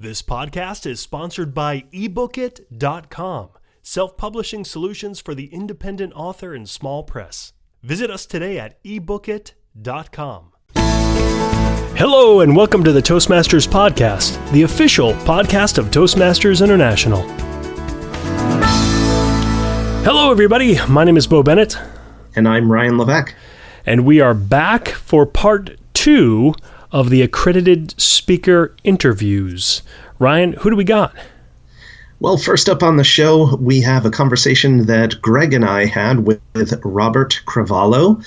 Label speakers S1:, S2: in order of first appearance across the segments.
S1: This podcast is sponsored by ebookit.com, self-publishing solutions for the independent author and small press. Visit us today at ebookit.com. Hello and welcome to the Toastmasters podcast, the official podcast of Toastmasters International. Hello everybody, my name is Bo Bennett.
S2: And I'm Ryan Levesque.
S1: And we are back for part 2 of the Accredited Speaker interviews. Ryan, who do we got?
S2: Well, first up on the show, we have a conversation that Greg and I had with Robert Cravalho,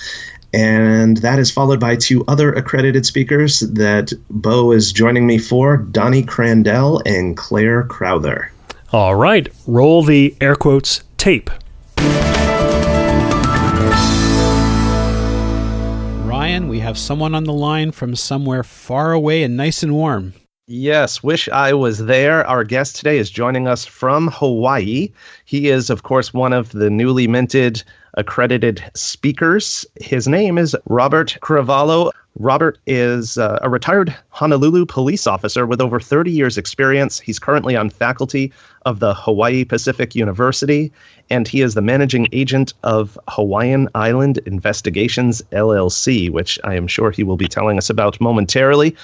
S2: and that is followed by 2 other accredited speakers that Bo is joining me for, Donny Crandell and Clare Crowther.
S1: All right, roll the air quotes tape.
S3: Ryan, we have someone on the line from somewhere far away and nice and warm.
S4: Yes, wish I was there. Our guest today is joining us from Hawaii. He is, of course, one of the newly minted accredited speakers. His name is Robert Cravalho. Robert is a retired Honolulu police officer with over 30 years experience. He's currently on faculty of the Hawaii Pacific University, and he is the managing agent of Hawaiian Island Investigations, LLC, which I am sure he will be telling us about momentarily.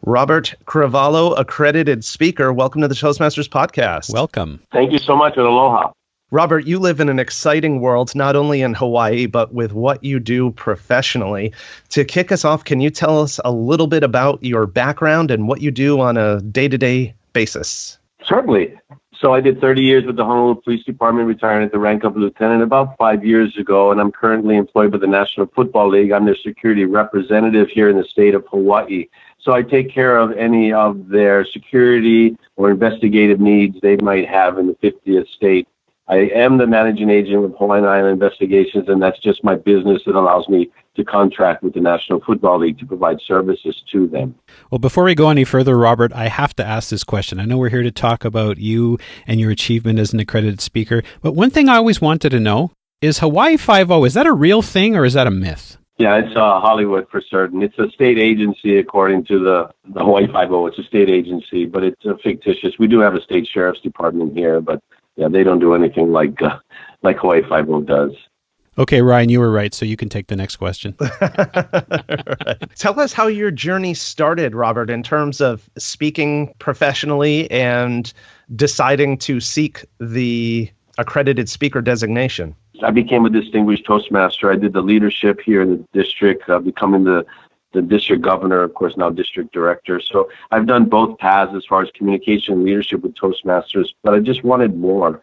S4: Robert Cravalho, accredited speaker, welcome to the Toastmasters podcast.
S3: Welcome.
S5: Thank you so much, and aloha.
S4: Robert, you live in an exciting world, not only in Hawaii, but with what you do professionally. To kick us off, can you tell us a little bit about your background and what you do on a day-to-day basis?
S5: Certainly. So I did 30 years with the Honolulu Police Department, retired at the rank of lieutenant about 5 years ago, and I'm currently employed by the National Football League. I'm their security representative here in the state of Hawaii. So I take care of any of their security or investigative needs they might have in the 50th state. I am the managing agent of Hawaiian Island Investigations, and that's just my business that allows me to contract with the National Football League to provide services to them.
S3: Well, before we go any further, Robert, I have to ask this question. I know we're here to talk about you and your achievement as an accredited speaker, but one thing I always wanted to know is Hawaii 5-0, is that a real thing or is that a myth?
S5: Yeah, it's Hollywood for certain. It's a state agency according to the Hawaii 5-0. It's a state agency, but it's fictitious. We do have a state sheriff's department here, but yeah, they don't do anything like Hawaii 5-0 does.
S3: Okay, Ryan, you were right, so you can take the next question.
S4: Right. Tell us how your journey started, Robert, in terms of speaking professionally and deciding to seek the accredited speaker designation.
S5: I became a distinguished Toastmaster. I did the leadership here in the district, becoming the district governor, of course, now district director. So I've done both paths as far as communication and leadership with Toastmasters, but I just wanted more.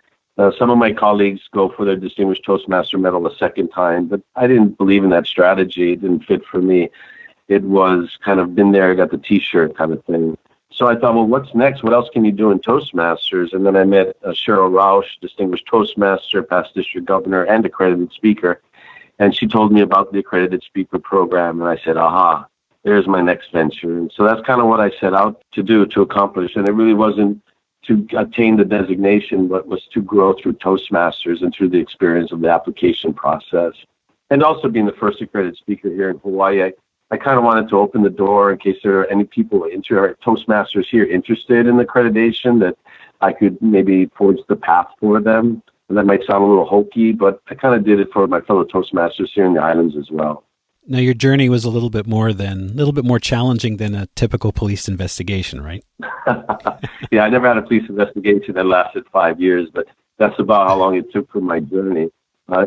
S5: Some of my colleagues go for their Distinguished Toastmaster medal a second time, but I didn't believe in that strategy. It didn't fit for me. It was kind of been there, got the T-shirt kind of thing. So I thought, well, what's next? What else can you do in Toastmasters? And then I met Cheryl Rausch, Distinguished Toastmaster, past district governor, and accredited speaker. And she told me about the accredited speaker program. And I said, aha, there's my next venture. And so that's kind of what I set out to do, to accomplish. And it really wasn't to attain the designation, but was to grow through Toastmasters and through the experience of the application process. And also being the first accredited speaker here in Hawaii, I kind of wanted to open the door in case there are any people, Toastmasters here interested in accreditation, that I could maybe forge the path for them. And that might sound a little hokey, but I kind of did it for my fellow Toastmasters here in the islands as well.
S3: Now, your journey was a little bit more challenging than a typical police investigation, right?
S5: Yeah, I never had a police investigation that lasted 5 years, but that's about how long it took for my journey.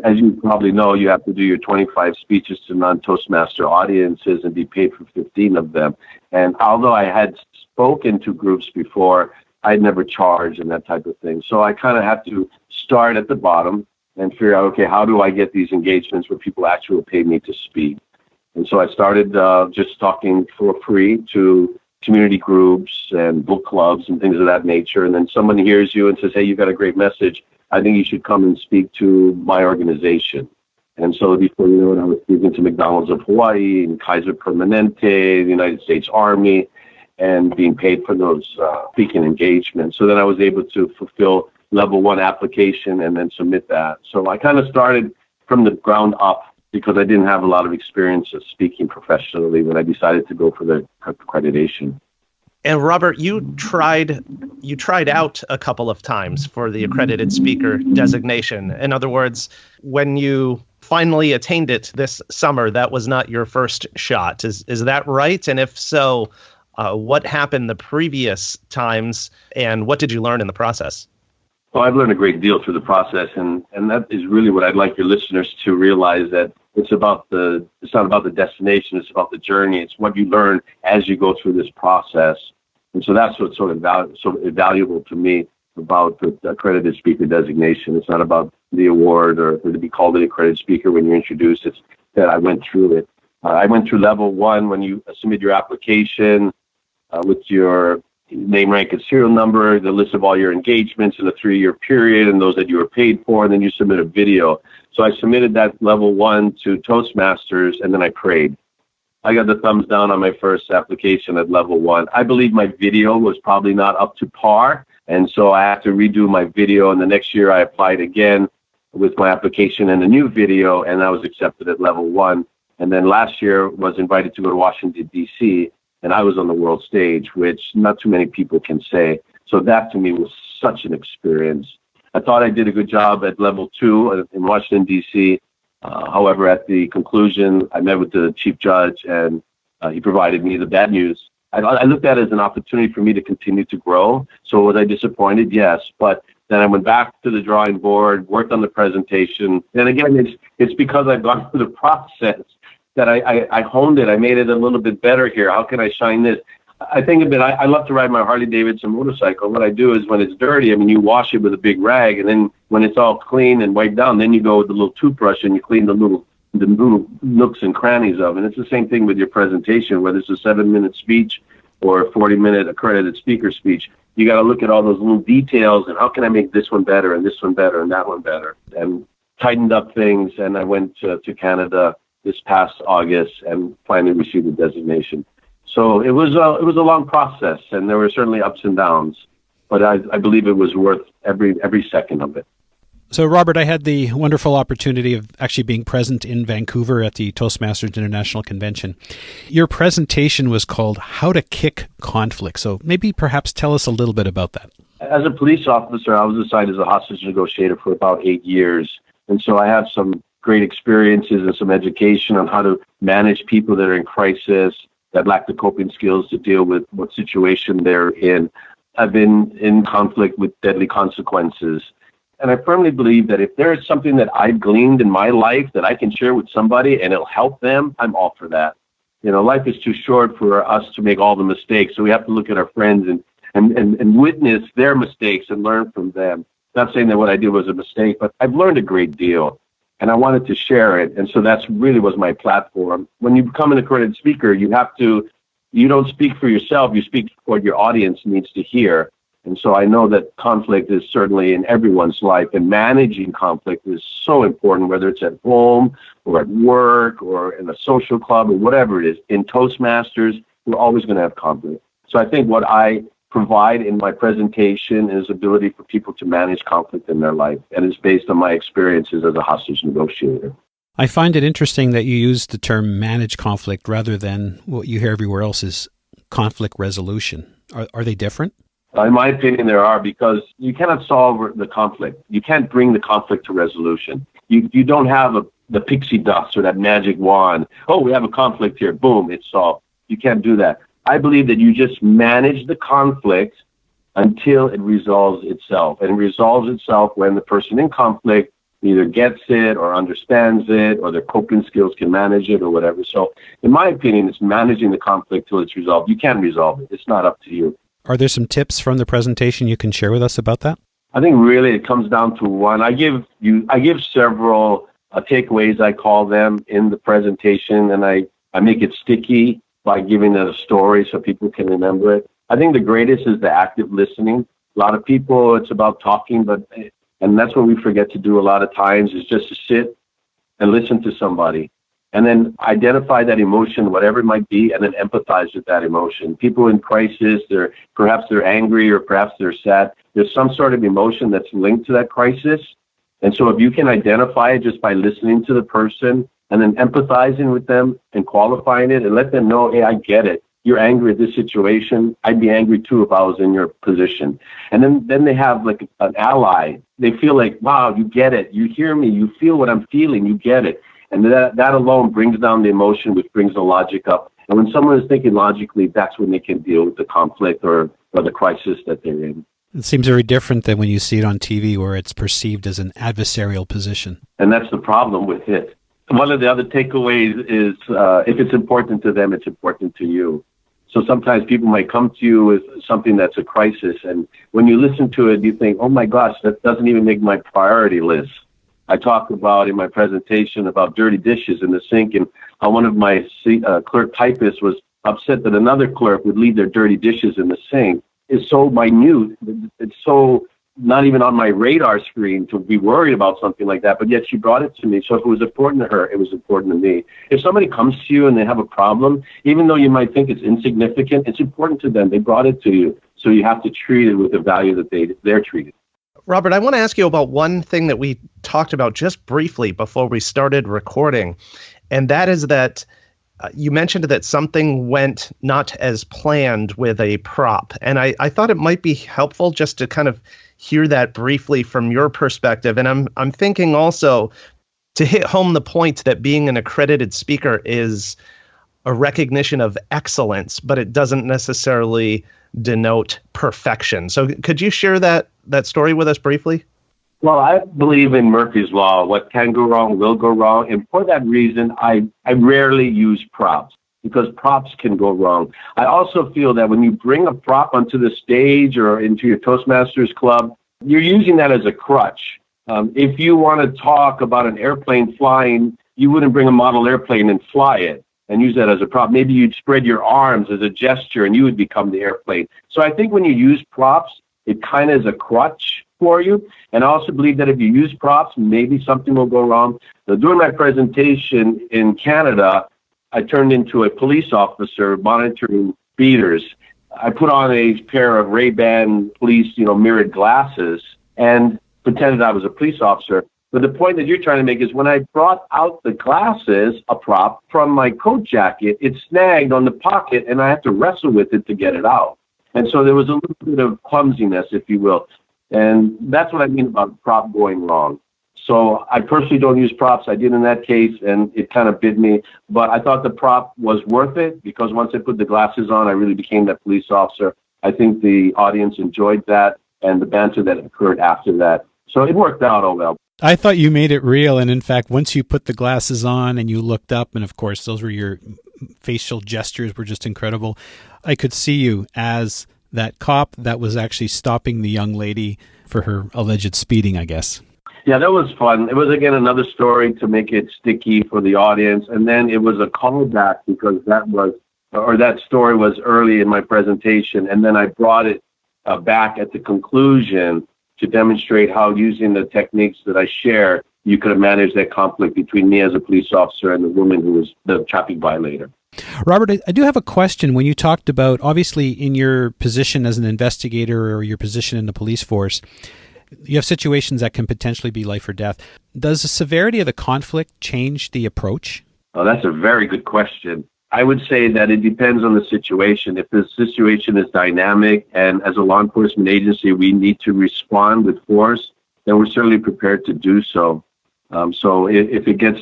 S5: As you probably know, you have to do your 25 speeches to non-Toastmaster audiences and be paid for 15 of them. And although I had spoken to groups before, I'd never charged and that type of thing. So I kind of had to start at the bottom and figure out, okay, how do I get these engagements where people actually pay me to speak? And so I started just talking for free to community groups and book clubs and things of that nature. And then someone hears you and says, hey, you've got a great message. I think you should come and speak to my organization. And so before you know it, I was speaking to McDonald's of Hawaii and Kaiser Permanente, the United States Army, and being paid for those speaking engagements. So then I was able to fulfill level 1 application and then submit that. So I kind of started from the ground up because I didn't have a lot of experience of speaking professionally when I decided to go for the accreditation.
S4: And Robert, you tried out a couple of times for the accredited speaker designation. In other words, when you finally attained it this summer, that was not your first shot. Is that right? And if so, what happened the previous times, and what did you learn in the process?
S5: Well, I've learned a great deal through the process, and that is really what I'd like your listeners to realize, that it's not about the destination, it's about the journey. It's what you learn as you go through this process. And so that's what's sort of valuable to me about the accredited speaker designation. It's not about the award or to be called an accredited speaker when you're introduced. It's that I went through it. I went through level 1 when you submit your application with your name, rank, and serial number, the list of all your engagements in a 3-year period and those that you were paid for, and then you submit a video. So I submitted that level 1 to Toastmasters, and then I prayed. I got the thumbs down on my first application at level 1. I believe my video was probably not up to par, and so I had to redo my video, and the next year I applied again with my application and a new video, and I was accepted at level 1. And then last year was invited to go to Washington, D.C., and I was on the world stage, which not too many people can say. So that to me was such an experience. I thought I did a good job at level 2 in Washington, D.C., however, at the conclusion, I met with the chief judge, and he provided me the bad news. I looked at it as an opportunity for me to continue to grow. So was I disappointed? Yes. But then I went back to the drawing board, worked on the presentation. And again, it's because I've gone through the process that I honed it. I made it a little bit better here. How can I shine this? I think of it, I love to ride my Harley Davidson motorcycle. What I do is when it's dirty, you wash it with a big rag, and then when it's all clean and wiped down, then you go with the little toothbrush and you clean the little nooks and crannies of it. And it's the same thing with your presentation, whether it's a 7-minute speech or a 40-minute accredited speaker speech. You got to look at all those little details and how can I make this one better and this one better and that one better, and tightened up things. And I went to Canada this past August and finally received the designation. So it was a long process, and there were certainly ups and downs, but I believe it was worth every second of it.
S3: So, Robert, I had the wonderful opportunity of actually being present in Vancouver at the Toastmasters International Convention. Your presentation was called How to Kick Conflict. So maybe perhaps tell us a little bit about that.
S5: As a police officer, I was assigned as a hostage negotiator for about 8 years. And so I have some great experiences and some education on how to manage people that are in crisis, that lack the coping skills to deal with what situation they're in. I've been in conflict with deadly consequences. And I firmly believe that if there is something that I've gleaned in my life that I can share with somebody and it'll help them, I'm all for that. Life is too short for us to make all the mistakes. So we have to look at our friends and witness their mistakes and learn from them. Not saying that what I did was a mistake, but I've learned a great deal. And I wanted to share it. And so that's really was my platform. When you become an accredited speaker, you don't speak for yourself, you speak for what your audience needs to hear. And so I know that conflict is certainly in everyone's life, and managing conflict is so important, whether it's at home or at work or in a social club or whatever it is. In Toastmasters, we're always going to have conflict. So I think what I provide in my presentation is ability for people to manage conflict in their life, and it's based on my experiences as a hostage negotiator.
S3: I find it interesting that you use the term manage conflict rather than what you hear everywhere else is conflict resolution. Are they different?
S5: In my opinion, there are, because you cannot solve the conflict. You can't bring the conflict to resolution. You don't have the pixie dust or that magic wand. Oh, we have a conflict here. Boom, it's solved. You can't do that. I believe that you just manage the conflict until it resolves itself. And it resolves itself when the person in conflict either gets it or understands it, or their coping skills can manage it or whatever. So in my opinion, it's managing the conflict till it's resolved. You can't resolve it. It's not up to you.
S3: Are there some tips from the presentation you can share with us about that?
S5: I think really it comes down to one. I give several takeaways, I call them, in the presentation, and I make it sticky by giving it a story so people can remember it. I think the greatest is the active listening. A lot of people, it's about talking, and that's what we forget to do a lot of times, is just to sit and listen to somebody and then identify that emotion, whatever it might be, and then empathize with that emotion. People in crisis, perhaps they're angry or perhaps they're sad. There's some sort of emotion that's linked to that crisis. And so if you can identify it just by listening to the person and then empathizing with them and qualifying it and let them know, hey, I get it. you're angry at this situation. I'd be angry too if I was in your position. And then they have like an ally. They feel like, wow, you get it. You hear me. You feel what I'm feeling. You get it. And that alone brings down the emotion, which brings the logic up. And when someone is thinking logically, that's when they can deal with the conflict or the crisis that they're in.
S3: It seems very different than when you see it on TV where it's perceived as an adversarial position.
S5: And that's the problem with it. One of the other takeaways is if it's important to them, it's important to you. So sometimes people might come to you with something that's a crisis. And when you listen to it, you think, oh my gosh, that doesn't even make my priority list. I talk about in my presentation about dirty dishes in the sink and how one of my clerk typists was upset that another clerk would leave their dirty dishes in the sink. It's so minute. It's so not even on my radar screen to be worried about something like that, but yet she brought it to me. So if it was important to her, it was important to me. If somebody comes to you and they have a problem, even though you might think it's insignificant, it's important to them. They brought it to you. So you have to treat it with the value that they're treated.
S4: Robert, I want to ask you about one thing that we talked about just briefly before we started recording, and that is that you mentioned that something went not as planned with a prop, and I thought it might be helpful just to kind of hear that briefly from your perspective. And I'm thinking also to hit home the point that being an accredited speaker is a recognition of excellence, but it doesn't necessarily denote perfection. So could you share that story with us briefly?
S5: Well, I believe in Murphy's Law. What can go wrong will go wrong. And for that reason, I rarely use props because props can go wrong. I also feel that when you bring a prop onto the stage or into your Toastmasters club, you're using that as a crutch. If you want to talk about an airplane flying, you wouldn't bring a model airplane and fly it and use that as a prop. Maybe you'd spread your arms as a gesture and you would become the airplane. So I think when you use props, it kind of is a crutch for you. And I also believe that if you use props, maybe something will go wrong. So during my presentation in Canada, I turned into a police officer monitoring speeders. I put on a pair of Ray-Ban police, mirrored glasses and pretended I was a police officer. But the point that you're trying to make is when I brought out the glasses, a prop, from my coat jacket, it snagged on the pocket and I had to wrestle with it to get it out. And so there was a little bit of clumsiness, if you will. And that's what I mean about prop going wrong. So I personally don't use props. I did in that case, and it kind of bit me. But I thought the prop was worth it because once I put the glasses on, I really became that police officer. I think the audience enjoyed that and the banter that occurred after that. So it worked out, oh well.
S3: I thought you made it real. And in fact, once you put the glasses on and you looked up, and of course, those were your facial gestures were just incredible. I could see you as that cop that was actually stopping the young lady for her alleged speeding, I guess.
S5: Yeah, that was fun. It was, again, another story to make it sticky for the audience. And then it was a callback because that story was early in my presentation. And then I brought it back at the conclusion to demonstrate how using the techniques that I share, you could have managed that conflict between me as a police officer and the woman who was the traffic violator.
S3: Robert, I do have a question. When you talked about, obviously, in your position as an investigator or your position in the police force, you have situations that can potentially be life or death. Does the severity of the conflict change the approach?
S5: Oh, that's a very good question. I would say that it depends on the situation. If the situation is dynamic and as a law enforcement agency, we need to respond with force, then we're certainly prepared to do so. So if it gets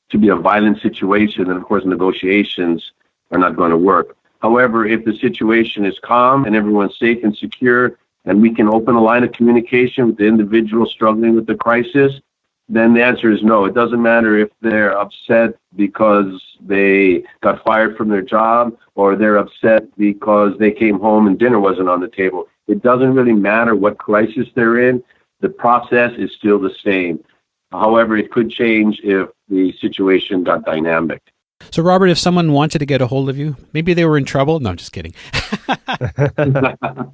S5: to be a violent situation, then of course negotiations are not going to work. However, if the situation is calm and everyone's safe and secure, and we can open a line of communication with the individual struggling with the crisis, then the answer is no. It doesn't matter if they're upset because they got fired from their job or they're upset because they came home and dinner wasn't on the table. It doesn't really matter what crisis they're in. The process is still the same. However, it could change if the situation got dynamic.
S3: So, Robert, if someone wanted to get a hold of you, maybe they were in trouble. No, I'm just kidding.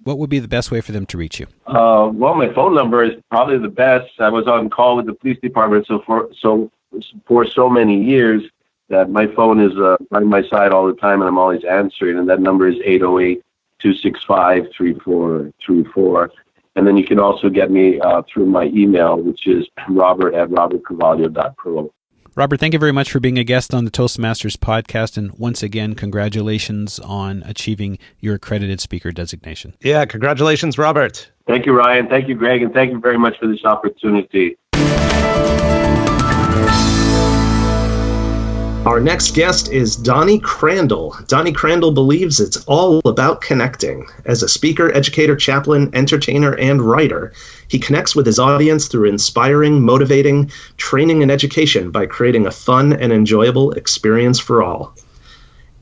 S3: What would be the best way for them to reach you?
S5: Well, my phone number is probably the best. I was on call with the police department for so many years that my phone is by my side all the time, and I'm always answering. And that number is 808-265-3434. And then you can also get me through my email, which is robert@robertcravalho.pro.
S3: Robert, thank you very much for being a guest on the Toastmasters podcast. And once again, congratulations on achieving your accredited speaker designation.
S4: Yeah, congratulations, Robert.
S5: Thank you, Ryan. Thank you, Greg. And thank you very much for this opportunity.
S2: Our next guest is Donny Crandell. Donny Crandell believes it's all about connecting. As a speaker, educator, chaplain, entertainer, and writer, he connects with his audience through inspiring, motivating, training, and education by creating a fun and enjoyable experience for all.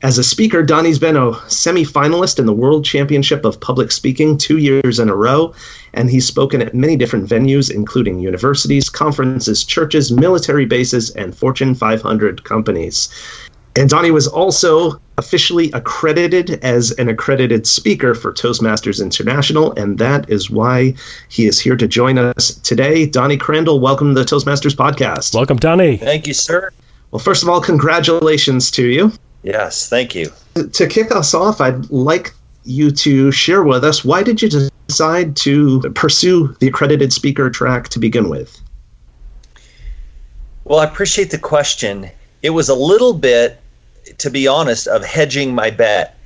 S2: As a speaker, Donny's been a semi-finalist in the World Championship of Public Speaking 2 years in a row, and he's spoken at many different venues, including universities, conferences, churches, military bases, and Fortune 500 companies. And Donny was also officially accredited as an accredited speaker for Toastmasters International, and that is why he is here to join us today. Donny Crandell, welcome to the Toastmasters podcast.
S1: Welcome, Donny.
S6: Thank you, sir.
S2: Well, first of all, congratulations to you.
S6: Yes, thank you.
S2: To kick us off, I'd like you to share with us, why did you decide to pursue the accredited speaker track to begin with?
S6: Well, I appreciate the question. It was a little bit, to be honest, of hedging my bet.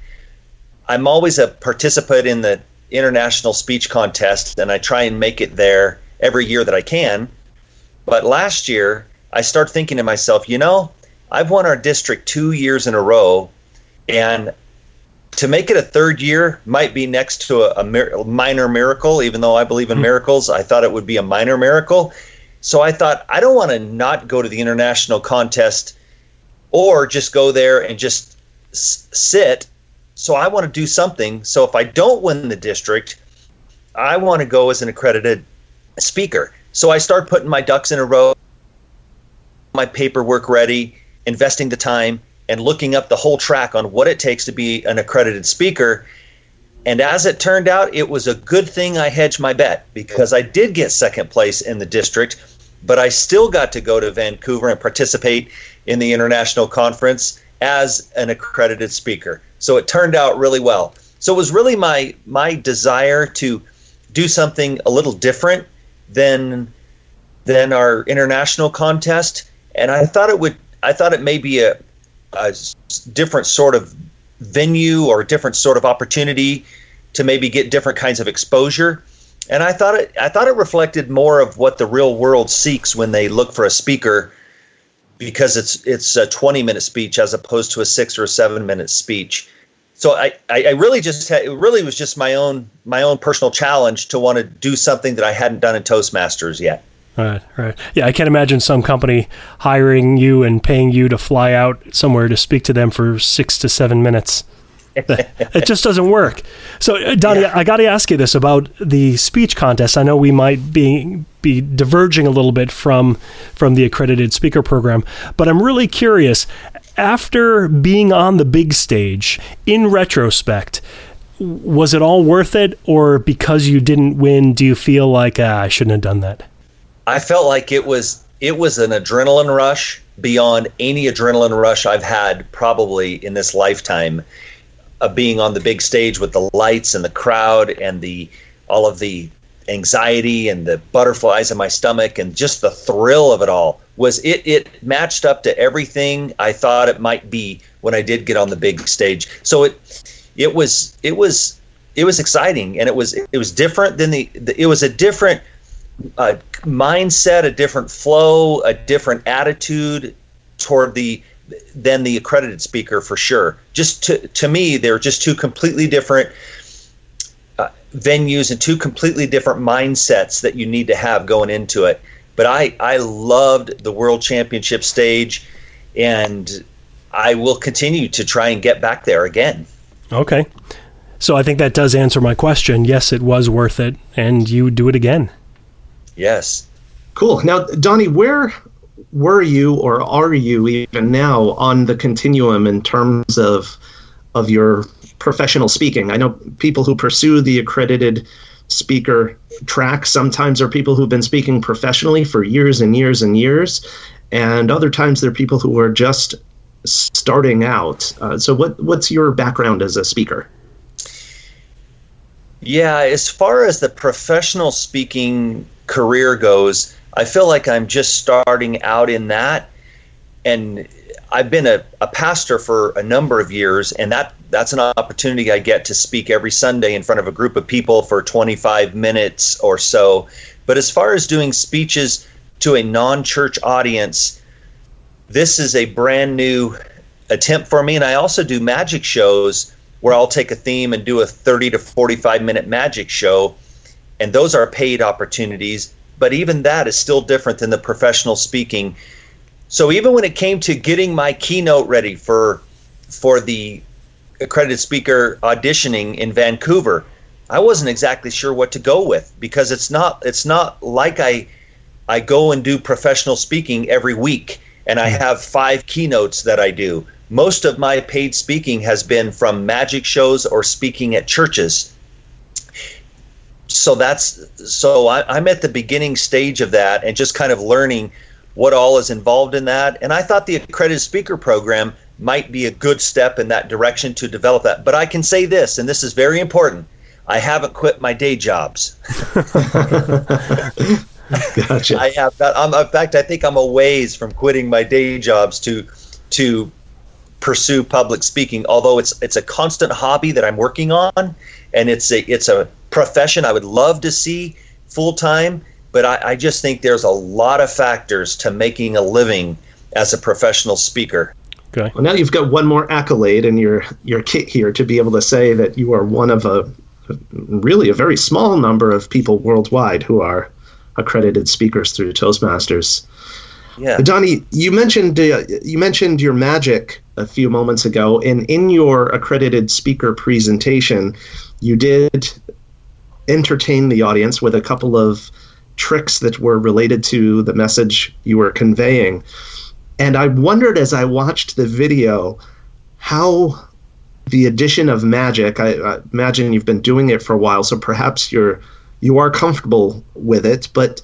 S6: I'm always a participant in the international speech contest, and I try and make it there every year that I can. But last year, I started thinking to myself, I've won our district 2 years in a row, and to make it a third year might be next to a minor miracle. Even though I believe in miracles, I thought it would be a minor miracle. So I thought, I don't want to not go to the international contest or just go there and just sit. So I want to do something. So if I don't win the district, I want to go as an accredited speaker. So I started putting my ducks in a row, my paperwork ready, investing the time and looking up the whole track on what it takes to be an accredited speaker. And as it turned out, it was a good thing I hedged my bet, because I did get second place in the district, but I still got to go to Vancouver and participate in the international conference as an accredited speaker. So it turned out really well. So it was really my desire to do something a little different than our international contest. And I thought it may be a different sort of venue or a different sort of opportunity to maybe get different kinds of exposure. And I thought it reflected more of what the real world seeks when they look for a speaker, because it's a 20-minute speech as opposed to a 6 or 7 minute speech. So I really it really was just my own personal challenge to want to do something that I hadn't done in Toastmasters yet.
S1: Right. Yeah, I can't imagine some company hiring you and paying you to fly out somewhere to speak to them for 6 to 7 minutes. It just doesn't work. So, Donny, I got to ask you this about the speech contest. I know we might be diverging a little bit from the accredited speaker program, but I'm really curious. After being on the big stage, in retrospect, was it all worth it, or because you didn't win, do you feel like I shouldn't have done that?
S6: I felt like it was an adrenaline rush beyond any adrenaline rush I've had probably in this lifetime, of being on the big stage with the lights and the crowd and all of the anxiety and the butterflies in my stomach and just the thrill of it all. It matched up to everything I thought it might be when I did get on the big stage. So it was exciting, and it was different than it was a different mindset, a different flow, a different attitude toward than the accredited speaker, for sure. Just to me, they're just two completely different venues and two completely different mindsets that you need to have going into it. But I loved the World Championship stage, and I will continue to try and get back there again.
S1: Okay. So I think that does answer my question. Yes, it was worth it, and you would do it again.
S6: Yes.
S2: Cool. Now, Donny, where were you, or are you even now, on the continuum in terms of your professional speaking? I know people who pursue the accredited speaker track sometimes are people who've been speaking professionally for years and years and years, and other times they're people who are just starting out. So what's your background as a speaker?
S6: Yeah, as far as the professional speaking career goes, I feel like I'm just starting out in that. and I've been a pastor for a number of years, and that's an opportunity I get to speak every Sunday in front of a group of people for 25 minutes or so. But as far as doing speeches to a non-church audience, this is a brand new attempt for me. And I also do magic shows where I'll take a theme and do a 30 to 45 minute magic show. And those are paid opportunities. But even that is still different than the professional speaking. So even when it came to getting my keynote ready for the accredited speaker auditioning in Vancouver, I wasn't exactly sure what to go with, because it's not like I go and do professional speaking every week and I have 5 keynotes that I do. Most of my paid speaking has been from magic shows or speaking at churches. So I'm at the beginning stage of that and just kind of learning what all is involved in that. And I thought the Accredited Speaker Program might be a good step in that direction to develop that. But I can say this, and this is very important, I haven't quit my day jobs.
S2: Gotcha.
S6: I have not. In fact, I think I'm a ways from quitting my day jobs to pursue public speaking. Although it's a constant hobby that I'm working on, and it's a profession I would love to see full time. But I just think there's a lot of factors to making a living as a professional speaker.
S1: Okay.
S2: Well, now you've got one more accolade in your kit here to be able to say that you are one of a very small number of people worldwide who are accredited speakers through Toastmasters.
S6: Yeah.
S2: Donny, you mentioned your magic a few moments ago, and in your accredited speaker presentation, you did entertain the audience with a couple of tricks that were related to the message you were conveying. And I wondered as I watched the video how the addition of magic, I imagine you've been doing it for a while, so perhaps you are comfortable with it, but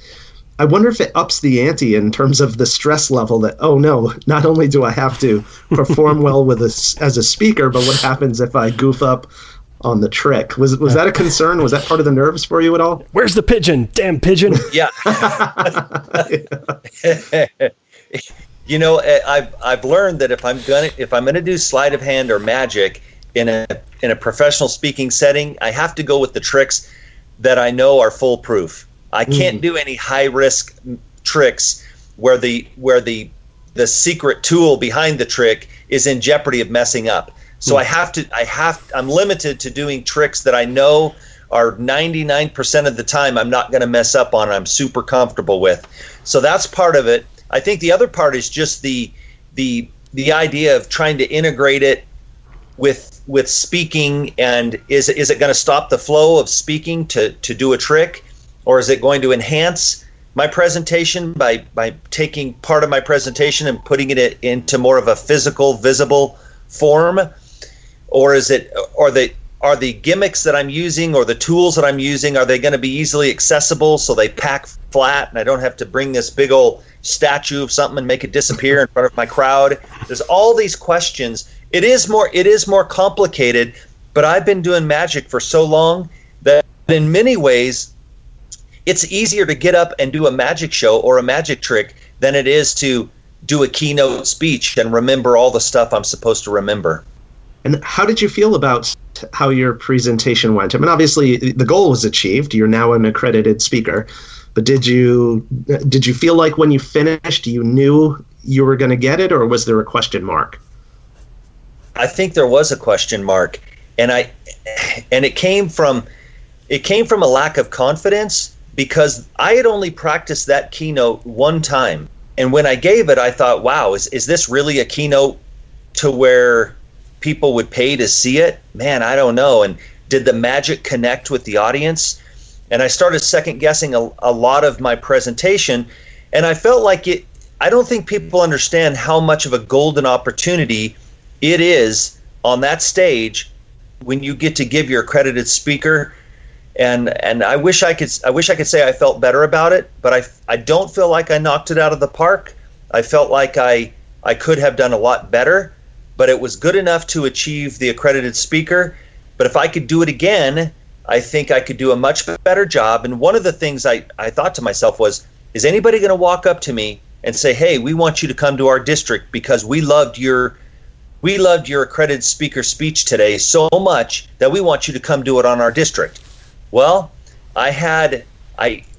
S2: I wonder if it ups the ante in terms of the stress level that, oh no, not only do I have to perform well with this as a speaker, but what happens if I goof up on the trick? Was that a concern? Was that part of the nerves for you at all?
S1: Where's the pigeon? Damn pigeon.
S6: Yeah. You know, I've learned that if I'm gonna do sleight of hand or magic in a professional speaking setting, I have to go with the tricks that I know are foolproof. I can't do any high risk tricks where the secret tool behind the trick is in jeopardy of messing up. So I'm limited to doing tricks that I know are 99% of the time I'm not going to mess up on and I'm super comfortable with. So that's part of it. I think the other part is just the idea of trying to integrate it with speaking, and is it going to stop the flow of speaking to do a trick, or is it going to enhance my presentation by taking part of my presentation and putting it into more of a physical, visible form, or are the gimmicks that I'm using or the tools that I'm using, are they going to be easily accessible so they pack flat and I don't have to bring this big old statue of something and make it disappear in front of my crowd? There's all these questions. It is more complicated, but I've been doing magic for so long that in many ways it's easier to get up and do a magic show or a magic trick than it is to do a keynote speech and remember all the stuff I'm supposed to remember.
S2: And how did you feel about how your presentation went? I mean, obviously the goal was achieved. You're now an accredited speaker. But did you feel like when you finished, you knew you were going to get it, or was there a question mark?
S6: I think there was a question mark, and it came from a lack of confidence, because I had only practiced that keynote one time. And when I gave it, I thought, wow, is this really a keynote to where people would pay to see it? Man, I don't know. And did the magic connect with the audience? And I started second guessing a lot of my presentation, and I felt like I don't think people understand how much of a golden opportunity it is on that stage when you get to give your accredited speaker. And I wish I could say I felt better about it, but I don't feel like I knocked it out of the park. I felt like I could have done a lot better, but it was good enough to achieve the accredited speaker. But if I could do it again, I think I could do a much better job. And one of the things I thought to myself was, is anybody going to walk up to me and say, hey, we want you to come to our district because we loved your accredited speaker speech today so much that we want you to come do it on our district. Well, I had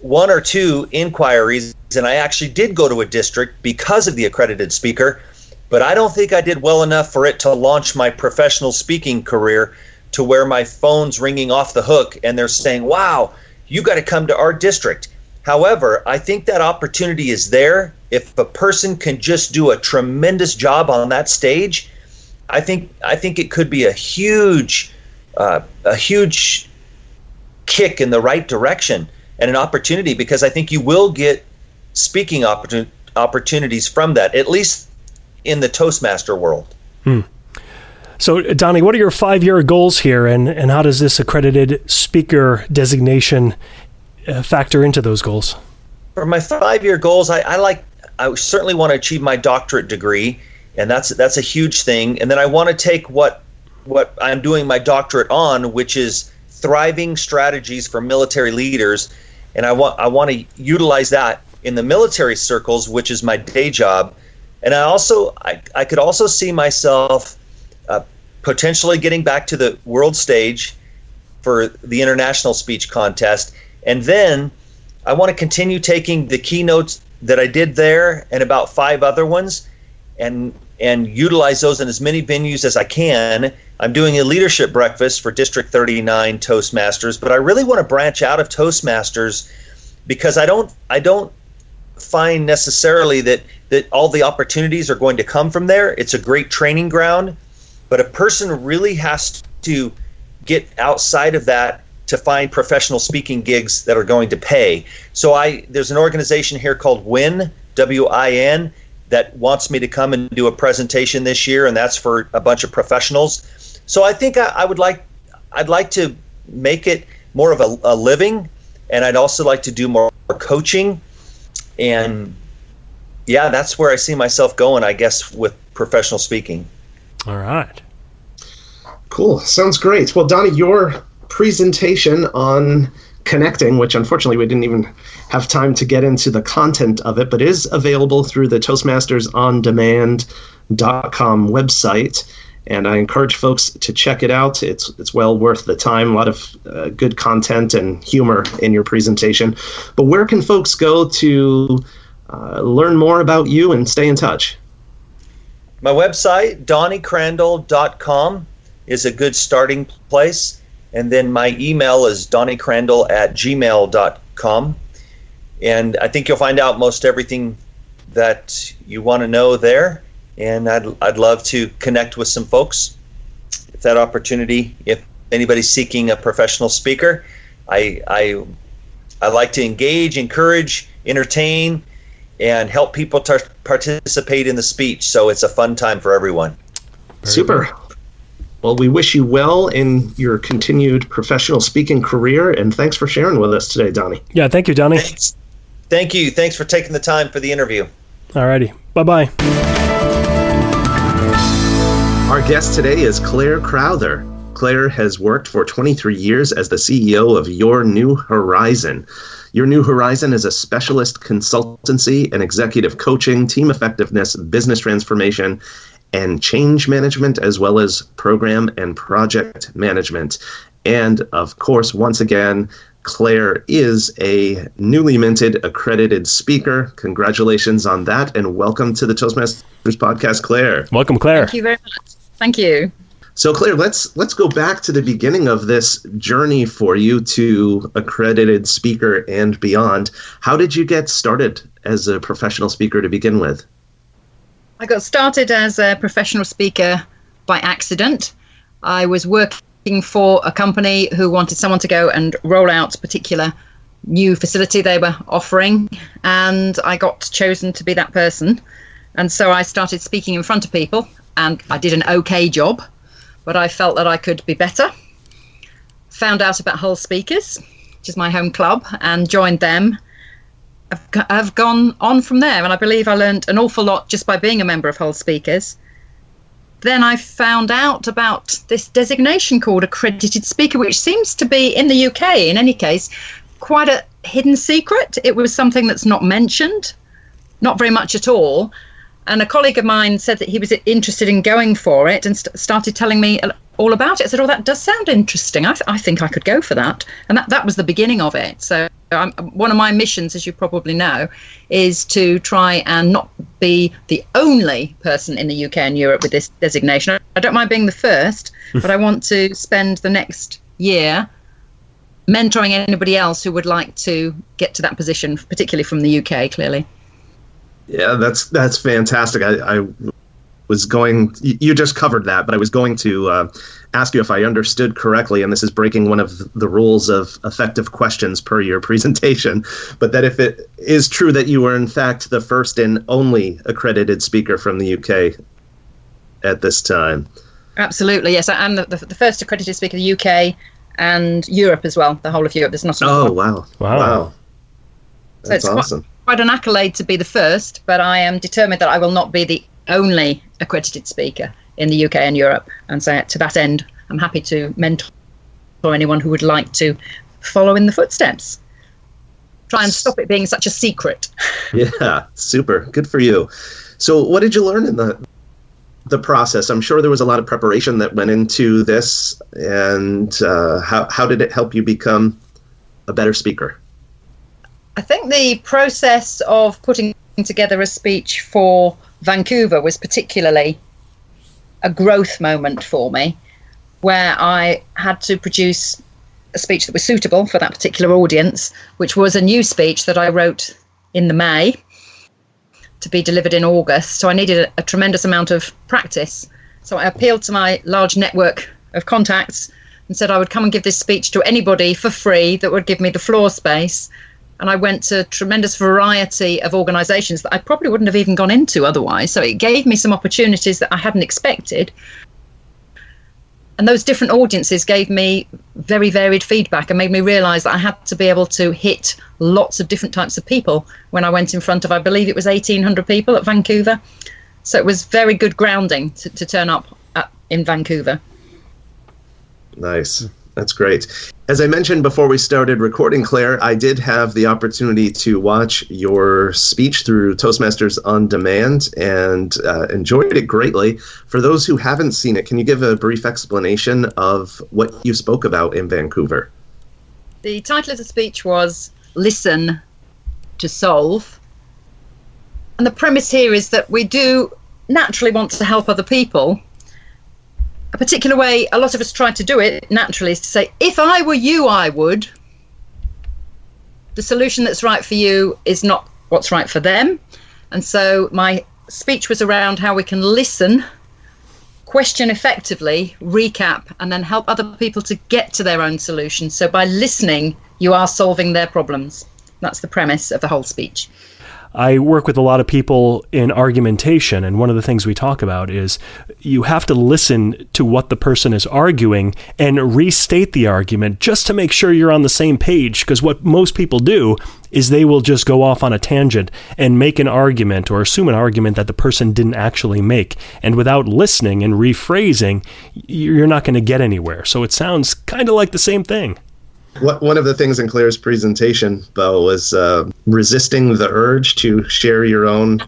S6: one or two inquiries, and I actually did go to a district because of the accredited speaker, but I don't think I did well enough for it to launch my professional speaking career to where my phone's ringing off the hook and they're saying, wow, you got to come to our district. However, I think that opportunity is there. If a person can just do a tremendous job on that stage, I think it could be a huge kick in the right direction and an opportunity, because I think you will get speaking opportunities from that, at least in the Toastmaster world.
S1: So, Donny, what are your 5-year goals here, and how does this accredited speaker designation factor into those goals?
S6: For my 5-year goals, I certainly want to achieve my doctorate degree, and that's a huge thing. And then I want to take what I'm doing my doctorate on, which is thriving strategies for military leaders, and I want to utilize that in the military circles, which is my day job. And I could also see myself potentially getting back to the world stage for the international speech contest. And then I want to continue taking the keynotes that I did there and about 5 other ones and utilize those in as many venues as I can. I'm doing a leadership breakfast for District 39 Toastmasters, but I really want to branch out of Toastmasters because I don't find necessarily that all the opportunities are going to come from there. It's a great training ground, but a person really has to get outside of that to find professional speaking gigs that are going to pay. So there's an organization here called WIN, W-I-N, that wants me to come and do a presentation this year, and that's for a bunch of professionals. So I think I'd like to make it more of a living, and I'd also like to do more coaching. And yeah, that's where I see myself going, I guess, with professional speaking.
S1: All right.
S2: Cool. Sounds great. Well, Donny, your presentation on connecting, which unfortunately we didn't even have time to get into the content of it, but is available through the toastmastersondemand.com website. And I encourage folks to check it out. It's well worth the time. A lot of good content and humor in your presentation. But where can folks go to learn more about you and stay in touch?
S6: My website, donnycrandell.com, is a good starting place. And then my email is donnycrandell@gmail.com. And I think you'll find out most everything that you want to know there. And I'd love to connect with some folks. If that opportunity, if anybody's seeking a professional speaker, I like to engage, encourage, entertain, and help people participate in the speech. So it's a fun time for everyone.
S2: Super. Well, we wish you well in your continued professional speaking career, and thanks for sharing with us today, Donny.
S1: Yeah, thank you, Donny.
S6: Thanks. Thank you. Thanks for taking the time for the interview.
S1: All righty. Bye-bye.
S2: Our guest today is Clare Crowther. Clare has worked for 23 years as the CEO of Your New Horizon. Your New Horizon is a specialist consultancy and executive coaching, team effectiveness, business transformation, and change management, as well as program and project management. And of course, once again, Clare is a newly minted accredited speaker. Congratulations on that, and welcome to the Toastmasters podcast, Clare.
S1: Welcome, Clare.
S7: Thank you very much. Thank you.
S2: So, Clare, let's go back to the beginning of this journey for you to accredited speaker and beyond. How did you get started as a professional speaker to begin with?
S7: I got started as a professional speaker by accident. I was working for a company who wanted someone to go and roll out a particular new facility they were offering, and I got chosen to be that person. And so I started speaking in front of people, and I did an okay job, but I felt that I could be better. Found out about Hull Speakers, which is my home club, and joined them. I've gone on from there, and I believe I learned an awful lot just by being a member of Hull Speakers. Then I found out about this designation called Accredited Speaker, which seems to be, in the UK in any case, quite a hidden secret. It was something that's not mentioned not very much at all. And a colleague of mine said that he was interested in going for it and started telling me all about it. I said, oh, that does sound interesting. I think I could go for that. And that was the beginning of it. So one of my missions, as you probably know, is to try and not be the only person in the UK and Europe with this designation. I don't mind being the first, but I want to spend the next year mentoring anybody else who would like to get to that position, particularly from the UK, clearly.
S4: Yeah, that's fantastic. I was going, you just covered that, but I was going to ask you if I understood correctly, and this is breaking one of the rules of effective questions per your presentation, but that if it is true that you were in fact the first and only accredited speaker from the UK at this time.
S7: Absolutely, yes. I'm the first accredited speaker of the UK and Europe as well, the whole of Europe. There's not
S4: Oh, wow. That's
S7: so
S4: awesome.
S7: Quite an accolade to be the first, but I am determined that I will not be the only accredited speaker in the UK and Europe. And so to that end, I'm happy to mentor anyone who would like to follow in the footsteps. Try and stop it being such a secret.
S4: Yeah, super. Good for you. So what did you learn in the process? I'm sure there was a lot of preparation that went into this. And how did it help you become a better speaker?
S7: I think the process of putting together a speech for Vancouver was particularly a growth moment for me, where I had to produce a speech that was suitable for that particular audience, which was a new speech that I wrote in the May to be delivered in August. So I needed a tremendous amount of practice. So I appealed to my large network of contacts and said I would come and give this speech to anybody for free that would give me the floor space. And I went to a tremendous variety of organisations that I probably wouldn't have even gone into otherwise. So it gave me some opportunities that I hadn't expected. And those different audiences gave me very varied feedback and made me realise that I had to be able to hit lots of different types of people when I went in front of, I believe it was 1,800 people at Vancouver. So it was very good grounding to turn up in Vancouver.
S4: Nice. That's great. As I mentioned before we started recording, Claire, I did have the opportunity to watch your speech through Toastmasters On Demand and enjoyed it greatly. For those who haven't seen it, can you give a brief explanation of what you spoke about in Vancouver?
S7: The title of the speech was Listen to Solve. And the premise here is that we do naturally want to help other people. A particular way a lot of us try to do it naturally is to say, if I were you, I would. The solution that's right for you is not what's right for them. And so my speech was around how we can listen, question effectively, recap, and then help other people to get to their own solution. So by listening, you are solving their problems. That's the premise of the whole speech.
S1: I work with a lot of people in argumentation, and one of the things we talk about is you have to listen to what the person is arguing and restate the argument just to make sure you're on the same page, because what most people do is they will just go off on a tangent and make an argument or assume an argument that the person didn't actually make. And without listening and rephrasing, you're not going to get anywhere. So it sounds kind of like the same thing.
S4: One of the things in Claire's presentation, Bo, was resisting the urge to share your own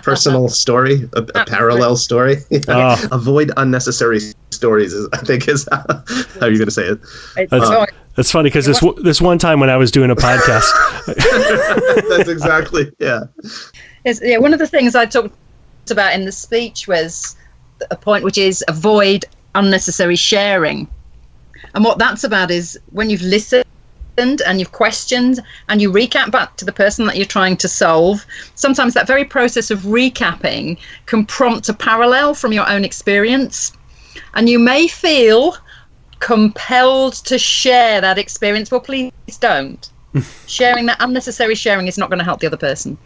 S4: personal story, a parallel story. Avoid unnecessary stories, I think is how you're going to say it.
S1: That's funny because this one time when I was doing a podcast.
S4: That's exactly, yeah.
S7: Yeah. One of the things I talked about in the speech was a point which is avoid unnecessary sharing. And what that's about is when you've listened and you've questioned and you recap back to the person that you're trying to solve, sometimes that very process of recapping can prompt a parallel from your own experience. And you may feel compelled to share that experience. Well, please don't. Sharing, that unnecessary sharing, is not going to help the other person.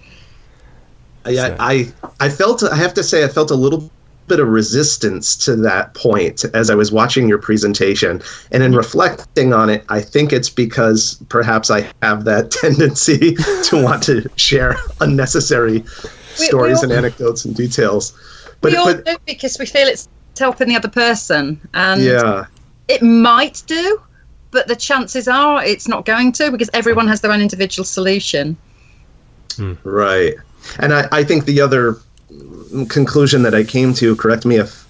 S4: Yeah, I have to say I felt a little bit of resistance to that point as I was watching your presentation, and in reflecting on it, I think it's because perhaps I have that tendency to want to share unnecessary stories and anecdotes and details.
S7: But we all do, because we feel it's helping the other person, and it might do, but the chances are it's not going to, because everyone has their own individual solution.
S4: Right.
S2: And I think the other conclusion that I came to, correct me if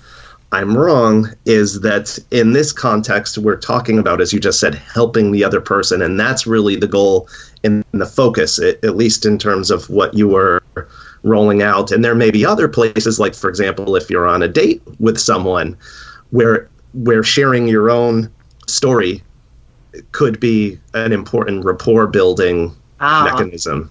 S2: I'm wrong, is that in this context, we're talking about, as you just said, helping the other person. And that's really the goal and the focus, at least in terms of what you were rolling out. And there may be other places, like, for example, if you're on a date with someone where sharing your own story could be an important rapport building mechanism.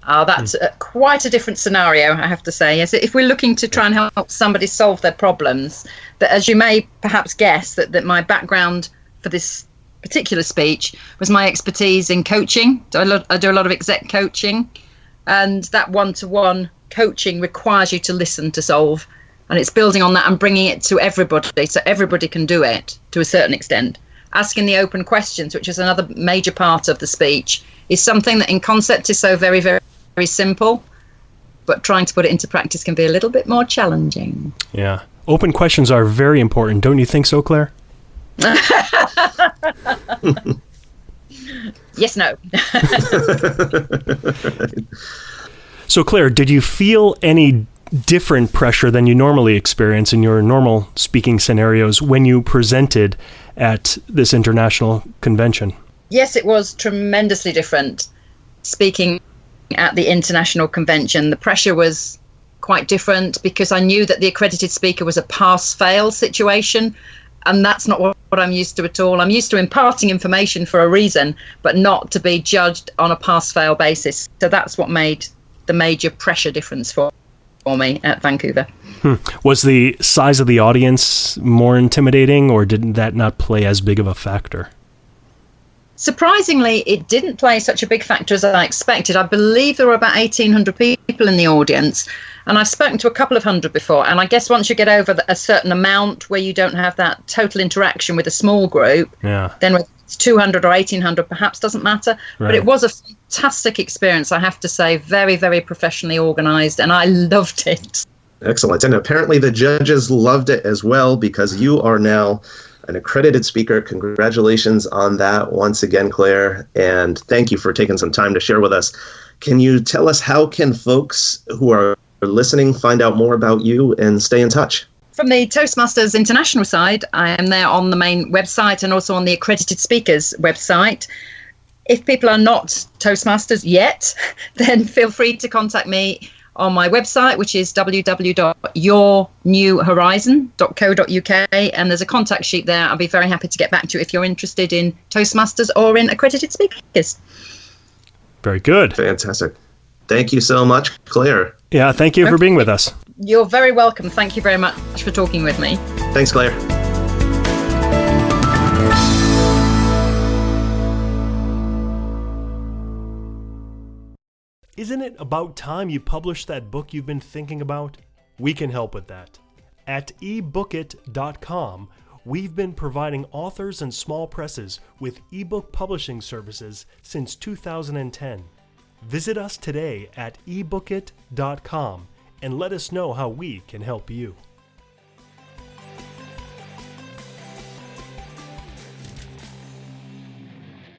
S7: That's quite a different scenario, I have to say. If we're looking to try and help somebody solve their problems, that, as you may perhaps guess, that my background for this particular speech was my expertise in coaching. I do a lot of exec coaching, and that one-to-one coaching requires you to listen to solve, and it's building on that and bringing it to everybody, so everybody can do it to a certain extent. Asking the open questions, which is another major part of the speech, is something that in concept is so very, very, very simple, but trying to put it into practice can be a little bit more challenging.
S1: Yeah. Open questions are very important. Don't you think so, Claire?
S7: Yes, no.
S1: So, Claire, did you feel any different pressure than you normally experience in your normal speaking scenarios when you presented at this international convention?
S7: Yes, it was tremendously different. Speaking at the international convention, the pressure was quite different because I knew that the accredited speaker was a pass-fail situation, and that's not what I'm used to at all. I'm used to imparting information for a reason, but not to be judged on a pass-fail basis. So that's what made the major pressure difference for me at Vancouver.
S1: Was the size of the audience more intimidating, or did that not play as big of a factor?
S7: Surprisingly, it didn't play such a big factor as I expected. I believe there were about 1,800 people in the audience, and I've spoken to a couple of hundred before. And I guess once you get over a certain amount where you don't have that total interaction with a small group, then whether it's 200 or 1,800 perhaps doesn't matter. Right. But it was a fantastic experience, I have to say, very, very professionally organized, and I loved it.
S2: Excellent. And apparently the judges loved it as well, because you are now an accredited speaker. Congratulations on that once again, Claire, and thank you for taking some time to share with us. Can you tell us, how can folks who are listening find out more about you and stay in touch?
S7: From the Toastmasters International side, I am there on the main website and also on the Accredited Speakers website. If people are not Toastmasters yet, then feel free to contact me on my website, which is www.yournewhorizon.co.uk, and there's a contact sheet there. I'll be very happy to get back to you if you're interested in Toastmasters or in accredited speakers.
S1: Very good.
S2: Fantastic. Thank you so much, Claire.
S1: Yeah, thank you for being with us.
S7: You're very welcome. Thank you very much for talking with me.
S2: Thanks, Claire.
S1: Isn't it about time you published that book you've been thinking about? We can help with that. At ebookit.com, we've been providing authors and small presses with ebook publishing services since 2010. Visit us today at ebookit.com and let us know how we can help you.